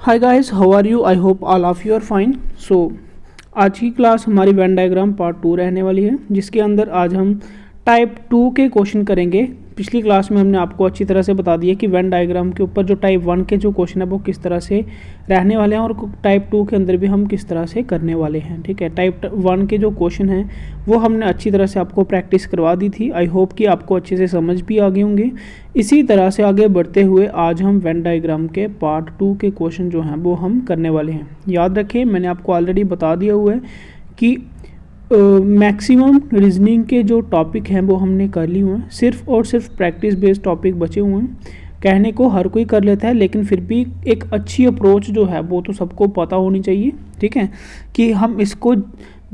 Hi guys, how are you? I hope all of you are fine. आज की class हमारी Venn diagram part 2 रहने वाली है, जिसके अंदर आज हम टाइप 2 के क्वेश्चन करेंगे। पिछली क्लास में हमने आपको अच्छी तरह से बता दिया कि वेन डायग्राम के ऊपर जो टाइप 1 के जो क्वेश्चन है वो किस तरह से रहने वाले हैं और टाइप 2 के अंदर भी हम किस तरह से करने वाले हैं। ठीक है, टाइप 1 के जो क्वेश्चन हैं वो हमने अच्छी तरह से आपको प्रैक्टिस करवा दी थी। आई होप कि आपको अच्छे से समझ भी आ गए होंगे। इसी तरह से आगे बढ़ते हुए आज हम वेन डायग्राम के पार्ट 2 के क्वेश्चन जो हैं वो हम करने वाले हैं। याद रखें, मैंने आपको ऑलरेडी बता दिया हुआ है कि मैक्सिमम रीजनिंग के जो टॉपिक हैं वो हमने कर लिए हुए हैं। सिर्फ और सिर्फ प्रैक्टिस बेस्ड टॉपिक बचे हुए हैं। कहने को हर कोई कर लेता है, लेकिन फिर भी एक अच्छी अप्रोच जो है वो तो सबको पता होनी चाहिए। ठीक है, कि हम इसको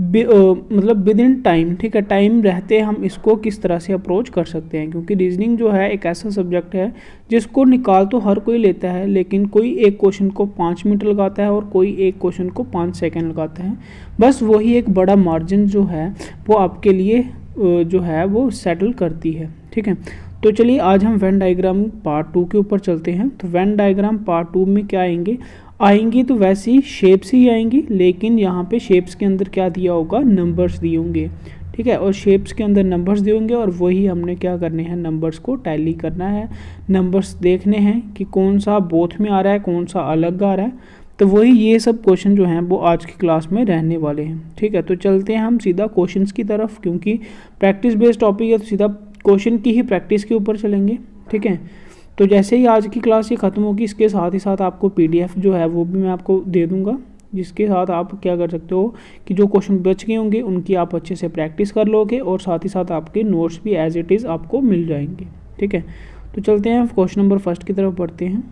मतलब विद इन टाइम, ठीक है, टाइम रहते हम इसको किस तरह से अप्रोच कर सकते हैं। क्योंकि रीजनिंग जो है एक ऐसा सब्जेक्ट है जिसको निकाल तो हर कोई लेता है, लेकिन कोई एक क्वेश्चन को 5 मिनट लगाता है और कोई एक क्वेश्चन को 5 सेकंड लगाता है। बस वही एक बड़ा मार्जिन जो है वो आपके लिए जो है वो सेटल करती है। ठीक है, तो चलिए आज हम वेन डायग्राम पार्ट 2 के ऊपर चलते हैं। तो वेन डायग्राम पार्ट 2 में क्या आएंगी तो वैसी शेप्स ही आएंगी, लेकिन यहाँ पे शेप्स के अंदर क्या दिया होगा, नंबर्स दिए होंगे। ठीक है, और शेप्स के अंदर नंबर्स दिए होंगे और वही हमने क्या करने हैं, नंबर्स को टैली करना है। नंबर्स देखने हैं कि कौन सा बोथ में आ रहा है, कौन सा अलग आ रहा है। तो वही ये सब क्वेश्चन जो हैं वो आज की क्लास में रहने वाले हैं। ठीक है, तो चलते हैं हम सीधा क्वेश्चंस की तरफ, क्योंकि प्रैक्टिस बेस्ड टॉपिक है तो सीधा क्वेश्चन की ही प्रैक्टिस के ऊपर चलेंगे। ठीक है, तो जैसे ही आज की क्लास ये ख़त्म होगी, इसके साथ ही साथ आपको PDF जो है वो भी मैं आपको दे दूंगा, जिसके साथ आप क्या कर सकते हो कि जो क्वेश्चन बच गए होंगे उनकी आप अच्छे से प्रैक्टिस कर लोगे और साथ ही साथ आपके नोट्स भी एज इट इज़ आपको मिल जाएंगे। ठीक है, तो चलते हैं क्वेश्चन नंबर फर्स्ट की तरफ बढ़ते हैं।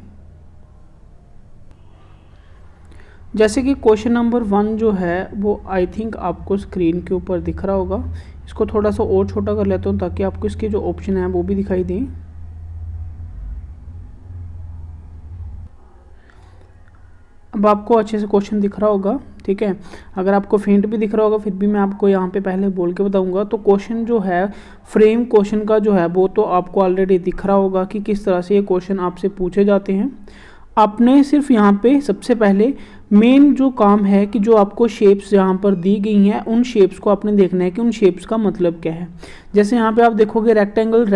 जैसे कि क्वेश्चन नंबर 1 जो है वो आई थिंक आपको स्क्रीन के ऊपर दिख रहा होगा। इसको थोड़ा सा और छोटा कर लेता हूँ ताकि आपको इसके जो ऑप्शन हैं वो भी दिखाई दें। अब आपको अच्छे से क्वेश्चन दिख रहा होगा। ठीक है, अगर आपको फेंट भी दिख रहा होगा फिर भी मैं आपको यहाँ पे पहले बोल के बताऊंगा। तो क्वेश्चन जो है, फ्रेम क्वेश्चन का जो है वो तो आपको ऑलरेडी दिख रहा होगा कि किस तरह से ये क्वेश्चन आपसे पूछे जाते हैं। आपने सिर्फ यहाँ पे सबसे पहले मेन जो काम है कि जो आपको शेप्स यहाँ पर दी गई हैं उन शेप्स को आपने देखना है कि उन शेप्स का मतलब क्या है। जैसे यहाँ पे आप देखोगे रेक्टेंगल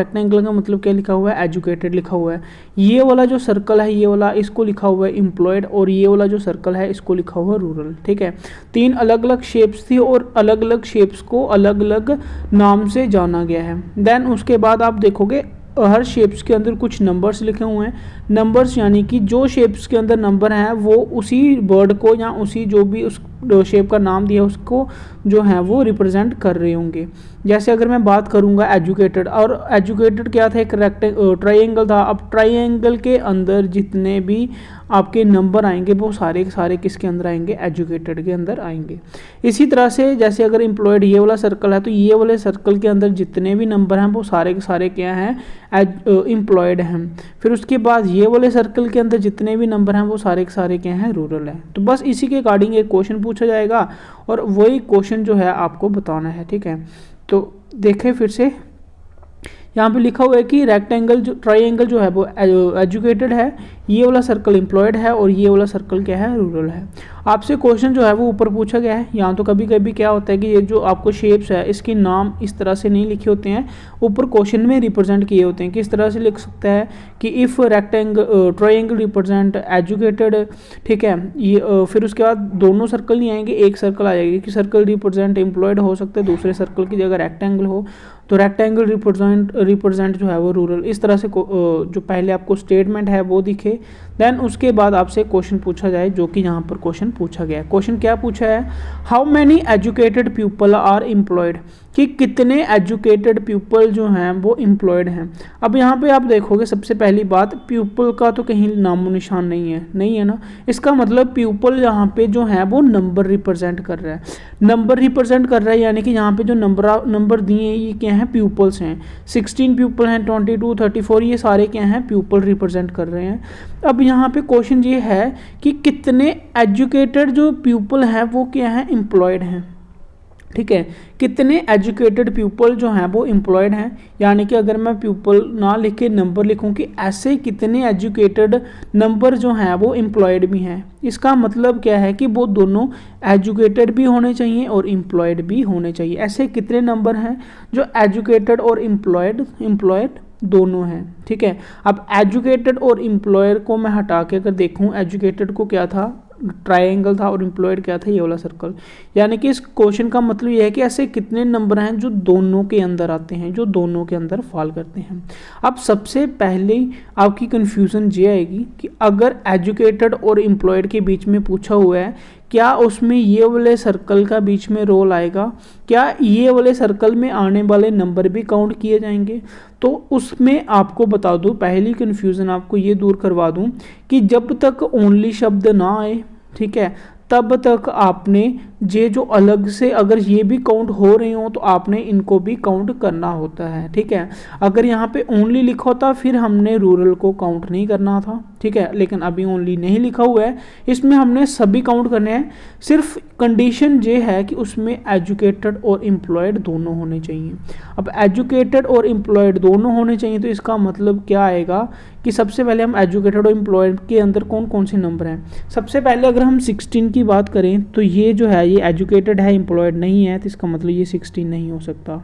का मतलब क्या लिखा हुआ है, एजुकेटेड लिखा हुआ है। ये वाला जो सर्कल है, ये वाला, इसको लिखा हुआ है एम्प्लॉयड, और ये वाला जो सर्कल है इसको लिखा हुआ है रूरल। ठीक है, 3 अलग अलग शेप्स थी और अलग अलग शेप्स को अलग अलग नाम से जाना गया है। देन उसके बाद आप देखोगे हर शेप्स के अंदर कुछ नंबर्स लिखे हुए हैं। नंबर्स यानी कि जो शेप्स के अंदर नंबर हैं वो उसी वर्ड को या उसी जो भी उस शेप का नाम दिया उसको जो है वो रिप्रेजेंट कर रहे होंगे। जैसे अगर मैं बात करूंगा एजुकेटेड, और एजुकेटेड क्या था, एक ट्राइंगल था। अब ट्राइंगल के अंदर जितने भी आपके नंबर आएंगे वो सारे के सारे किसके अंदर आएंगे, एजुकेटेड के अंदर आएंगे। इसी तरह से जैसे अगर एम्प्लॉयड ये वाला सर्कल है तो ये वाले सर्कल के अंदर जितने भी नंबर हैं वो सारे के सारे क्या हैं, एम्प्लॉयड हैं। फिर उसके बाद ये वाले सर्कल के अंदर जितने भी नंबर हैं वो सारे के सारे क्या हैं, रूरल है। तो बस इसी के अकॉर्डिंग एक क्वेश्चन पूछा जाएगा और वही क्वेश्चन जो है आपको बताना है। ठीक है, तो देखें फिर से यहाँ पे लिखा हुआ है कि ट्राइंगल जो है वो एजुकेटेड है, ये वाला सर्कल एम्प्लॉयड है और ये वाला सर्कल क्या है, रूरल है। आपसे क्वेश्चन जो है वो ऊपर पूछा गया है। यहाँ तो कभी कभी क्या होता है कि ये जो आपको शेप्स है इसके नाम इस तरह से नहीं लिखे होते हैं, ऊपर क्वेश्चन में रिप्रेजेंट किए होते हैं। किस तरह से लिख सकता है कि इफ़ ट्राइंगल रिप्रेजेंट एजुकेटेड। ठीक है, ये फिर उसके बाद दोनों सर्कल नहीं आएंगे, एक सर्कल आ जाएगी कि सर्कल रिप्रेजेंट एम्प्लॉयड हो सकता है, दूसरे सर्कल की जगह रेक्टेंगल हो तो रेक्टेंगल रिप्रेजेंट जो है वो रूरल। इस तरह से जो पहले आपको स्टेटमेंट है वो दिखे, देन उसके बाद आपसे क्वेश्चन पूछा जाए, जो कि यहाँ पर क्वेश्चन पूछा गया है। क्वेश्चन क्या पूछा है, how many educated people are employed, कि कितने एजुकेटेड पीपल जो हैं वो एम्प्लॉयड हैं। अब यहाँ पे आप देखोगे सबसे पहली बात, पीपल का तो कहीं नामो निशान नहीं है ना। इसका मतलब पीपल यहाँ पे जो है वो नंबर रिप्रेजेंट कर रहा है, यानी कि यहाँ पे जो नंबर दिए हैं ये क्या हैं, पीपल्स हैं। 16 पीपल हैं, 22, 34, ये सारे क्या हैं, पीपल रिप्रेजेंट कर रहे हैं। अब यहाँ पे क्वेश्चन ये है कि कितने एजुकेटेड जो पीपल हैं वो क्या हैं, एम्प्लॉयड हैं। ठीक है। कितने एजुकेटेड पीपल जो हैं वो एम्प्लॉयड हैं, यानी कि अगर मैं पीपल ना लिख के नंबर लिखूं कि ऐसे कितने एजुकेटेड नंबर जो हैं वो एम्प्लॉयड भी हैं, इसका मतलब क्या है कि वो दोनों एजुकेटेड भी होने चाहिए और एम्प्लॉयड भी होने चाहिए। ऐसे कितने नंबर हैं जो एजुकेटेड और एम्प्लॉयड दोनों हैं, ठीक है। अब एजुकेटेड और एम्प्लॉयर को मैं हटा के अगर देखूं, एजुकेटेड को क्या था, ट्रायंगल था, और एम्प्लॉयड क्या था, ये वाला सर्कल। यानी कि इस क्वेश्चन का मतलब ये है कि ऐसे कितने नंबर हैं जो दोनों के अंदर आते हैं, जो दोनों के अंदर फॉल करते हैं। अब सबसे पहले आपकी कंफ्यूजन ये आएगी कि अगर एजुकेटेड और एम्प्लॉयड के बीच में पूछा हुआ है, क्या उसमें ये वाले सर्कल का बीच में रोल आएगा, क्या ये वाले सर्कल में आने वाले नंबर भी काउंट किए जाएंगे। तो उसमें आपको बता दूं, पहली कन्फ्यूज़न आपको ये दूर करवा दूं कि जब तक ओनली शब्द ना आए, ठीक है, तब तक आपने ये जो अलग से अगर ये भी काउंट हो रहे हो तो आपने इनको भी काउंट करना होता है, ठीक है। अगर यहाँ पे ओनली लिखा होता फिर हमने रूरल को काउंट नहीं करना था, ठीक है, लेकिन अभी ओनली नहीं लिखा हुआ है, इसमें हमने सभी काउंट करने हैं। सिर्फ कंडीशन ये है कि उसमें एजुकेटेड और एम्प्लॉयड दोनों होने चाहिए। अब एजुकेटेड और एम्प्लॉयड दोनों होने चाहिए तो इसका मतलब क्या आएगा कि सबसे पहले हम एजुकेटेड और एम्प्लॉयड के अंदर कौन कौन से नंबर हैं। सबसे पहले अगर हम 16 की बात करें तो ये जो है ये एजुकेटेड है, एम्प्लॉयड नहीं है, तो इसका मतलब ये 16 नहीं हो सकता।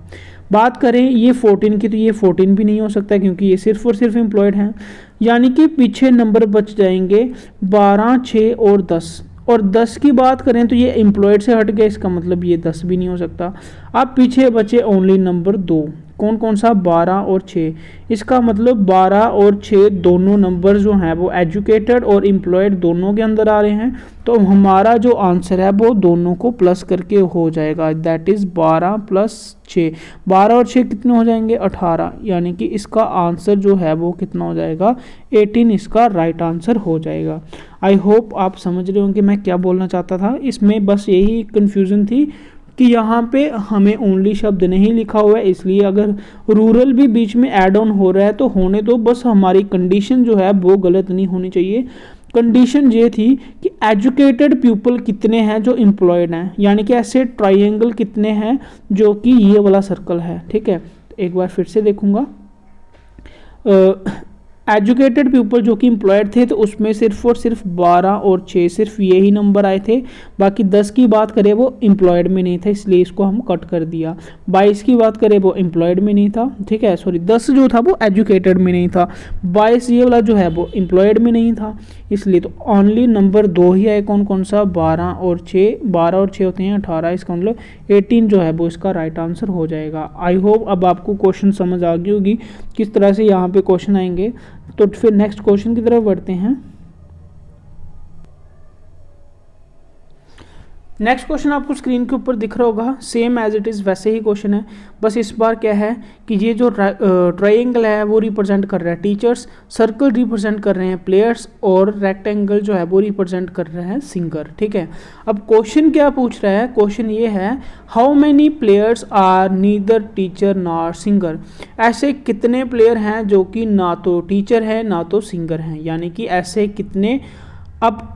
बात करें ये 14 की तो ये 14 भी नहीं हो सकता क्योंकि ये सिर्फ और सिर्फ एम्प्लॉयड हैं। यानी कि पीछे नंबर बच जाएंगे 12, 6 और 10। और 10 की बात करें तो ये एम्प्लॉयड से हट गया, इसका मतलब ये 10 भी नहीं हो सकता। अब पीछे बचे ओनली नंबर 2, कौन कौन सा, 12 और 6। इसका मतलब 12 और 6 दोनों नंबर जो हैं वो एजुकेटेड और एम्प्लॉयड दोनों के अंदर आ रहे हैं। तो हमारा जो आंसर है वो दोनों को प्लस करके हो जाएगा, दैट इज़ 12 + 6। 12 और 6 कितने हो जाएंगे, 18। यानी कि इसका आंसर जो है वो कितना हो जाएगा, 18 इसका राइट आंसर हो जाएगा। आई होप आप समझ रहे होंगे मैं क्या बोलना चाहता था। इसमें बस यही कन्फ्यूज़न थी कि यहाँ पे हमें ओनली शब्द नहीं लिखा हुआ है, इसलिए अगर रूरल भी बीच में ऐड ऑन हो रहा है तो होने दो, बस हमारी कंडीशन जो है वो गलत नहीं होनी चाहिए। कंडीशन ये थी कि एजुकेटेड पीपल कितने हैं जो एम्प्लॉयड हैं, यानी कि ऐसे ट्रायंगल कितने हैं जो कि ये वाला सर्कल है, ठीक है। एक बार फिर से देखूंगा, एजुकेटेड पीपल जो कि एम्प्लॉयड थे तो उसमें सिर्फ और सिर्फ 12 और 6 सिर्फ यही नंबर आए थे। बाकी 10 की बात करें वो एम्प्लॉयड में नहीं था, इसलिए इसको हम कट कर दिया। 22 की बात करें वो एम्प्लॉयड में नहीं था, ठीक है, सॉरी 10 जो था वो एजुकेटेड में नहीं था, 22 ये वाला जो है वो एम्प्लॉयड में नहीं था, इसलिए तो ओनली नंबर 2 ही आए, कौन कौन सा, 12 और 6। 12 और 6 होते हैं 18, इसका मतलब 18 जो है वो इसका राइट आंसर हो जाएगा। आई होप अब आपको क्वेश्चन समझ आ गई होगी किस तरह से यहाँ पे क्वेश्चन आएंगे। तो फिर नेक्स्ट क्वेश्चन की तरफ बढ़ते हैं। नेक्स्ट क्वेश्चन आपको स्क्रीन के ऊपर दिख रहा होगा, सेम एज इट इज़ वैसे ही क्वेश्चन है, बस इस बार क्या है कि ये जो ट्रायंगल है वो रिप्रेजेंट कर रहा है टीचर्स, सर्कल रिप्रेजेंट कर रहे हैं प्लेयर्स, और रेक्टेंगल जो है वो रिप्रेजेंट कर रहे हैं सिंगर, ठीक है। अब क्वेश्चन क्या पूछ रहा है, क्वेश्चन ये है how many players are neither teacher nor singer. ऐसे कितने प्लेयर हैं जो कि ना तो टीचर है ना तो सिंगर हैं, यानी कि ऐसे कितने, अब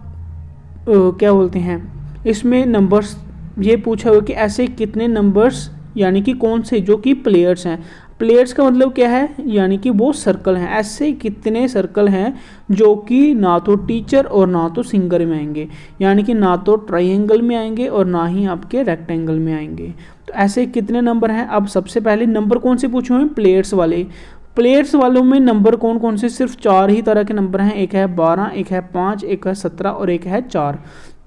क्या बोलते हैं इसमें नंबर्स ये पूछा हुआ कि ऐसे कितने नंबर्स, यानी कि कौन से जो कि प्लेयर्स हैं। प्लेयर्स का मतलब क्या है, यानी कि वो सर्कल हैं, ऐसे कितने सर्कल हैं जो कि ना तो टीचर और ना तो सिंगर में आएंगे, यानी कि ना तो ट्रायंगल में आएंगे और ना ही आपके रेक्टेंगल में आएंगे। तो ऐसे कितने नंबर हैं। अब सबसे पहले नंबर कौन से पूछे हुए हैं, प्लेयर्स वाले। प्लेयर्स वालों में नंबर कौन कौन से, सिर्फ 4 ही तरह के नंबर हैं, एक है 12, एक है 5, एक है 17 और एक है 4।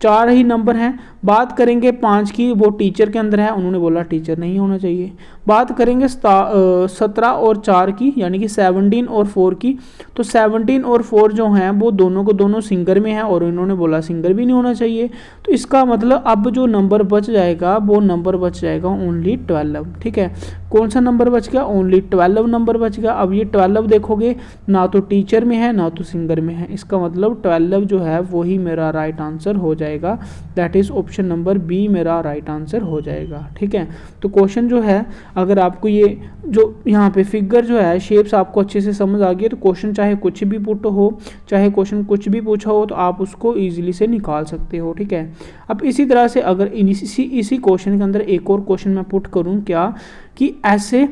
4 ही नंबर हैं। बात करेंगे 5 की, वो टीचर के अंदर है, उन्होंने बोला टीचर नहीं होना चाहिए। बात करेंगे 17 और 4 की, यानी कि 17 और 4 की, तो 17 और 4 जो हैं वो दोनों को दोनों सिंगर में है और इन्होंने बोला सिंगर भी नहीं होना चाहिए। तो इसका मतलब अब जो नंबर बच जाएगा वो नंबर बच जाएगा ओनली 12, ठीक है। कौन सा नंबर बच गया, ओनली 12 नंबर बच गया। अब ये 12 देखोगे ना तो टीचर में है ना तो सिंगर में है, इसका मतलब 12 जो है वही मेरा राइट आंसर हो जाएगा। जाएगा, that is option number B मेरा राइट आंसर हो जाएगा। ठीक है, तो क्वेश्चन जो है, अगर आपको ये जो यहाँ पे फिगर जो है, शेप्स आपको अच्छे से समझ आ गई है, तो क्वेश्चन चाहे कुछ भी पुट हो, चाहे क्वेश्चन कुछ भी पूछा हो, तो आप उसको ईजिली से निकाल सकते हो। ठीक है, अब इसी तरह से अगर इसी क्वेश्चन के अंदर एक और क्वेश्चन मैं पुट करूँ क्या, कि ऐसे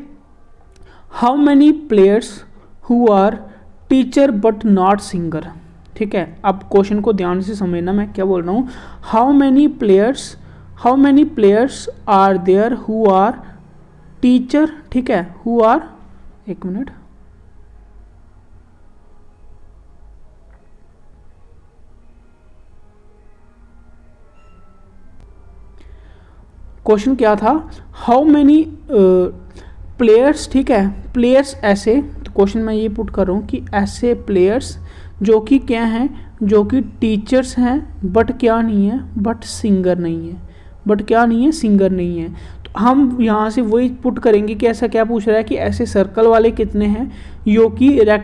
how many players who are teacher but not singer. ठीक है, अब क्वेश्चन को ध्यान से समझना, मैं क्या बोल रहा हूँ। How many players are there who are teacher, ठीक है, हु आर, एक मिनट, क्वेश्चन क्या था, हाउ मैनी प्लेयर्स, ठीक है, प्लेयर्स ऐसे, तो क्वेश्चन मैं ये पुट कर रहा हूँ कि ऐसे प्लेयर्स जो कि क्या हैं, जो कि टीचर्स हैं बट क्या नहीं है, बट सिंगर नहीं है, बट क्या नहीं है, सिंगर नहीं है। तो हम यहाँ से वही पुट करेंगे कि ऐसा क्या पूछ रहा है कि ऐसे सर्कल वाले कितने हैं, जो कि क्या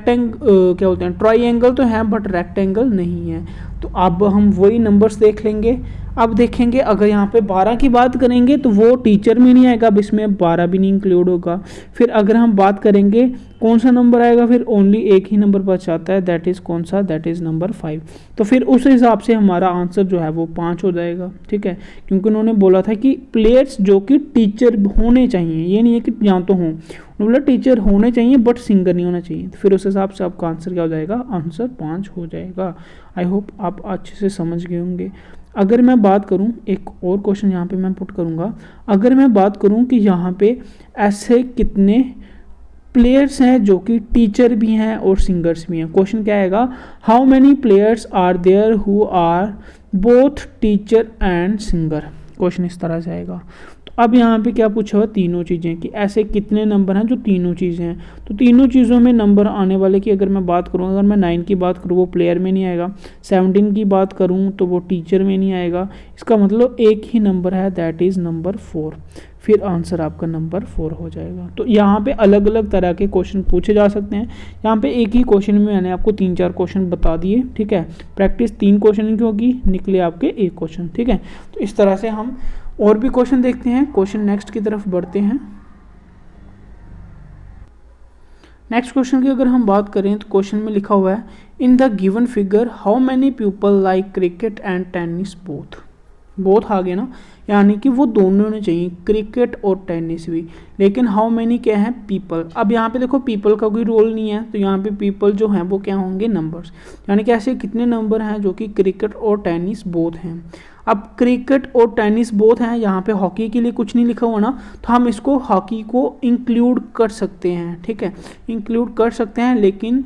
बोलते हैं, ट्राइंगल तो हैं बट रेक्टेंगल नहीं है। तो अब हम वही नंबर्स देख लेंगे। अब देखेंगे अगर यहाँ पे 12 की बात करेंगे तो वो टीचर में नहीं आएगा, अब इसमें 12 भी नहीं इंक्लूड होगा। फिर अगर हम बात करेंगे कौन सा नंबर आएगा, फिर ओनली एक ही नंबर बच जाता है, दैट इज़ कौन सा, दैट इज़ नंबर 5। तो फिर उस हिसाब से हमारा आंसर जो है वो 5 हो जाएगा। ठीक है, क्योंकि उन्होंने बोला था कि प्लेयर्स जो कि टीचर होने चाहिए, ये नहीं है कि यहाँ तो हों, बोला टीचर होने चाहिए बट सिंगर नहीं होना चाहिए। तो फिर उस हिसाब से आपका आंसर क्या हो जाएगा, आंसर 5 हो जाएगा। आई होप आप अच्छे से समझ गए होंगे। अगर मैं बात करूं, एक और क्वेश्चन यहाँ पे मैं पुट करूँगा, अगर मैं बात करूं कि यहाँ पे ऐसे कितने प्लेयर्स हैं जो कि टीचर भी हैं और सिंगर्स भी हैं, क्वेश्चन क्या आएगा, how many players are there who are both teacher and singer. Question इस तरह से आएगा। तो अब यहाँ पे क्या पूछा हुआ, तीनों चीज़ें, कि ऐसे कितने नंबर हैं जो तीनों चीज़ें हैं। तो तीनों चीज़ों में नंबर आने वाले की अगर मैं बात करूँ, अगर मैं 9 की बात करूँ वो प्लेयर में नहीं आएगा, 17 की बात करूँ तो वो टीचर में नहीं आएगा। इसका मतलब एक ही नंबर है, दैट इज़ नंबर 4। फिर आंसर आपका नंबर 4 हो जाएगा। तो यहाँ पे अलग अलग तरह के क्वेश्चन पूछे जा सकते हैं। यहाँ पे एक ही क्वेश्चन में मैंने आपको 3-4 क्वेश्चन बता दिए। ठीक है, प्रैक्टिस 3 क्वेश्चन की होगी, निकले आपके 1 क्वेश्चन। ठीक है, तो इस तरह से हम और भी क्वेश्चन देखते हैं। क्वेश्चन नेक्स्ट की तरफ बढ़ते हैं। नेक्स्ट क्वेश्चन की अगर हम बात करें तो क्वेश्चन में लिखा हुआ है, in the given figure how many people like cricket and tennis both आ गए ना, यानी कि वो दोनों होने चाहिए, क्रिकेट और टेनिस भी। लेकिन हाउ मैनी क्या है, पीपल। अब यहाँ पे देखो पीपल का कोई रोल नहीं है, तो यहाँ पे पीपल जो हैं वो क्या होंगे, नंबर्स, यानी कि ऐसे कितने नंबर हैं जो कि क्रिकेट और टेनिस बोथ हैं। अब क्रिकेट और टेनिस बोथ हैं, यहाँ पे हॉकी के लिए कुछ नहीं लिखा हुआ ना, तो हम इसको हॉकी को इंक्लूड कर सकते हैं। ठीक है, इंक्लूड कर सकते हैं, लेकिन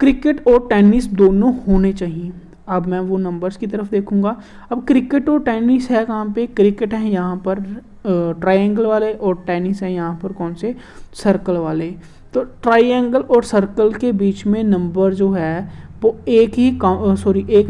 क्रिकेट और टेनिस दोनों होने चाहिए। अब मैं वो नंबर्स की तरफ देखूंगा। अब क्रिकेट और टेनिस है कहाँ पे, क्रिकेट है यहाँ पर ट्रायंगल वाले, और टेनिस है यहाँ पर कौन से, सर्कल वाले। तो ट्रायंगल और सर्कल के बीच में नंबर जो है वो एक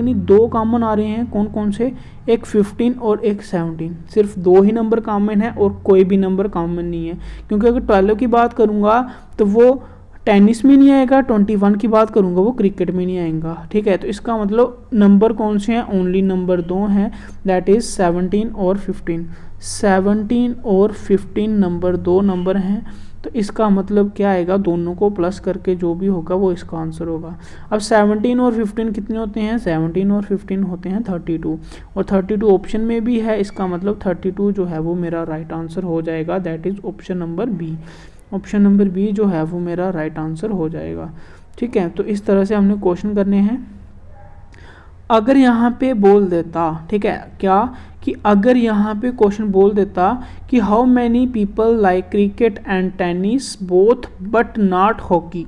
नहीं 2 कॉमन आ रहे हैं। कौन कौन से, एक 15 और एक 17, सिर्फ 2 ही नंबर कॉमन है और कोई भी नंबर कॉमन नहीं है। क्योंकि अगर 12 की बात करूँगा तो वो टेनिस में नहीं आएगा, 21 की बात करूँगा वो क्रिकेट में नहीं आएगा। ठीक है, तो इसका मतलब नंबर कौन से हैं, ओनली नंबर 2 हैं, दैट इज़ 17 और 15। 17 और 15 नंबर 2 नंबर हैं, तो इसका मतलब क्या आएगा, दोनों को प्लस करके जो भी होगा वो इसका आंसर होगा। अब 17 और 15 कितने होते हैं, 17 और 15 होते हैं 32, और 32 ऑप्शन में भी है, इसका मतलब 32 जो है वो मेरा राइट आंसर हो जाएगा, that is option number B. Option number B जो है वो मेरा राइट आंसर हो जाएगा। ठीक है, तो इस तरह से हमने क्वेश्चन करने हैं। अगर यहाँ पे बोल देता, ठीक है, क्या कि अगर यहाँ पे क्वेश्चन बोल देता कि how many people like cricket and tennis both but not hockey.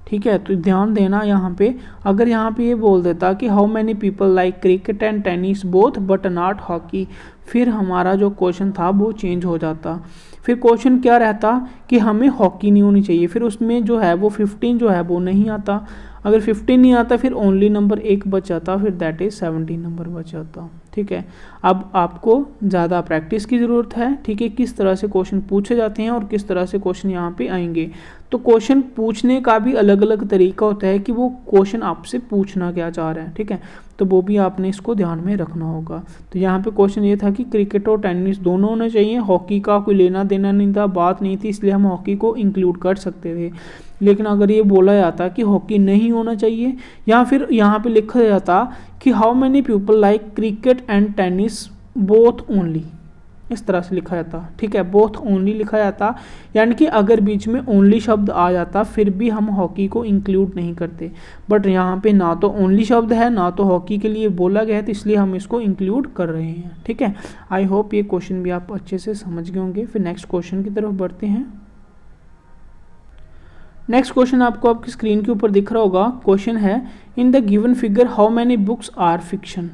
ठीक है, तो ध्यान देना यहाँ पे, अगर यहाँ पे ये बोल देता कि how many people like cricket and tennis both but not hockey, फिर हमारा जो क्वेश्चन था वो चेंज हो जाता। फिर क्वेश्चन क्या रहता कि हमें हॉकी नहीं होनी चाहिए, फिर उसमें जो है वो 15 जो है वो नहीं आता। अगर 15 नहीं आता फिर ओनली नंबर 1 बच जाता, फिर दैट इज़ 17 नंबर बच जाता। ठीक है, अब आपको ज़्यादा प्रैक्टिस की ज़रूरत है। ठीक है, किस तरह से क्वेश्चन पूछे जाते हैं और किस तरह से क्वेश्चन यहाँ पे आएंगे। तो क्वेश्चन पूछने का भी अलग अलग तरीका होता है कि वो क्वेश्चन आपसे पूछना क्या चाह रहे हैं, ठीक है, तो वो भी आपने इसको ध्यान में रखना होगा। तो यहाँ पे क्वेश्चन ये था कि क्रिकेट और टेनिस दोनों होने चाहिए, हॉकी का कोई लेना देना नहीं था, बात नहीं थी, इसलिए हम हॉकी को इंक्लूड कर सकते थे। लेकिन अगर ये बोला जाता कि हॉकी नहीं होना चाहिए, या फिर यहाँ पे लिखा जाता कि how many people like cricket and tennis both only, इस तरह से लिखा जाता, ठीक है, बोथ ओनली लिखा जाता, यानी कि अगर बीच में ओनली शब्द आ जाता फिर भी हम हॉकी को इंक्लूड नहीं करते। बट यहाँ पे ना तो ओनली शब्द है ना तो हॉकी के लिए बोला गया है, तो इसलिए हम इसको इंक्लूड कर रहे हैं, ठीक है। आई होप ये क्वेश्चन भी आप अच्छे से समझ गए होंगे। फिर नेक्स्ट क्वेश्चन की तरफ बढ़ते हैं। नेक्स्ट क्वेश्चन आपको आपकी स्क्रीन के ऊपर दिख रहा होगा। क्वेश्चन है in the given figure how many books are fiction,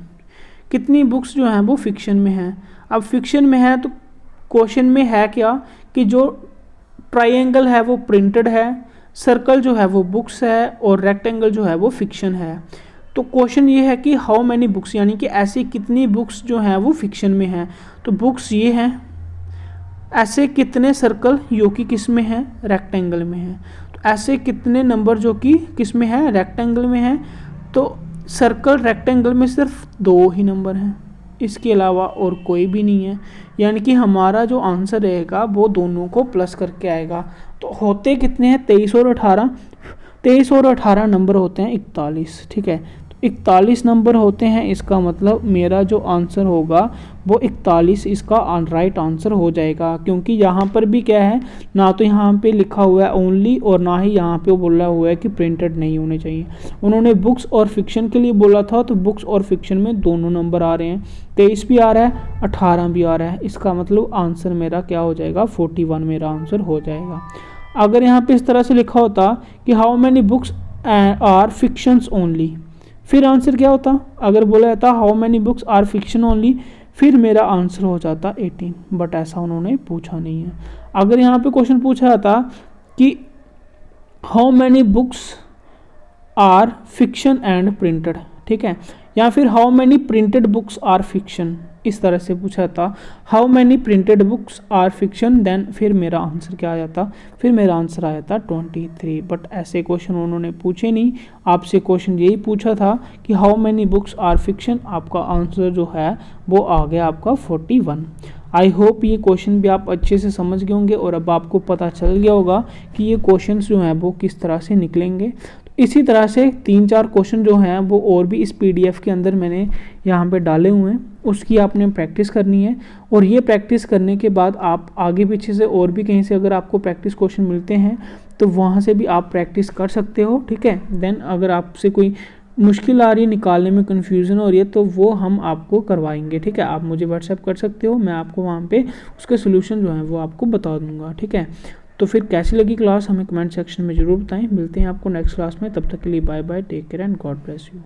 कितनी बुक्स जो हैं वो फिक्शन में हैं। अब फिक्शन में है तो क्वेश्चन में है क्या कि जो ट्रायंगल है वो प्रिंटेड है, सर्कल जो है वो बुक्स है और रेक्टेंगल जो है वो फिक्शन है। तो क्वेश्चन ये है कि हाउ मैनी बुक्स, यानी कि ऐसी कितनी बुक्स जो हैं वो फिक्शन में हैं। तो बुक्स ये हैं, ऐसे कितने सर्कल जो कि किस में है, रेक्टेंगल में है। तो ऐसे कितने नंबर जो कि किस में है, रेक्टेंगल में है। तो सर्कल रेक्टेंगल में सिर्फ 2 ही नंबर हैं, इसके अलावा और कोई भी नहीं है, यानी कि हमारा जो आंसर रहेगा वो दोनों को प्लस करके आएगा। तो होते कितने हैं, 23 और 18, 23 और 18 नंबर होते हैं 41, ठीक है। तो 41 नंबर होते हैं, इसका मतलब मेरा जो आंसर होगा वो 41 इसका राइट आंसर हो जाएगा। क्योंकि यहाँ पर भी क्या है, ना तो यहाँ पे लिखा हुआ है ओनली और ना ही यहाँ पे बोला हुआ है कि प्रिंटेड नहीं होने चाहिए। उन्होंने बुक्स और फिक्शन के लिए बोला था, तो बुक्स और फिक्शन में दोनों नंबर आ रहे हैं, 23 भी आ रहा है 18 भी आ रहा है। इसका मतलब आंसर मेरा क्या हो जाएगा, 41 मेरा आंसर हो जाएगा। अगर यहाँ पे इस तरह से लिखा होता कि how many books are fictions only, फिर आंसर क्या होता, अगर बोला जाता how many books are fiction only, फिर मेरा आंसर हो जाता 18। बट ऐसा उन्होंने पूछा नहीं है। अगर यहाँ पे क्वेश्चन पूछा जाता कि how many books are fiction and printed, ठीक है, या फिर how many printed books are fiction, इस तरह से पूछा था how many printed books are fiction, then फिर मेरा आंसर क्या आ जाता, फिर मेरा आंसर आ जाता 23। बट ऐसे क्वेश्चन उन्होंने पूछे नहीं, आपसे क्वेश्चन यही पूछा था कि how many books are fiction, आपका आंसर जो है वो आ गया आपका 41। आई होप ये क्वेश्चन भी आप अच्छे से समझ गए होंगे और अब आपको पता चल गया होगा कि ये क्वेश्चंस जो हैं वो किस तरह से निकलेंगे। इसी तरह से 3-4 क्वेश्चन जो हैं वो और भी इस PDF के अंदर मैंने यहाँ पे डाले हुए हैं, उसकी आपने प्रैक्टिस करनी है। और ये प्रैक्टिस करने के बाद आप आगे पीछे से और भी कहीं से अगर आपको प्रैक्टिस क्वेश्चन मिलते हैं तो वहाँ से भी आप प्रैक्टिस कर सकते हो, ठीक है। देन अगर आपसे कोई मुश्किल आ रही है, निकालने में कन्फ्यूज़न हो रही है, तो वो हम आपको करवाएंगे, ठीक है। आप मुझे व्हाट्सएप कर सकते हो, मैं आपको वहाँ पे उसके सोल्यूशन जो हैं वो आपको बता दूँगा, ठीक है। तो फिर कैसी लगी क्लास हमें कमेंट सेक्शन में ज़रूर बताएं। मिलते हैं आपको नेक्स्ट क्लास में, तब तक के लिए bye bye, take care and God bless you.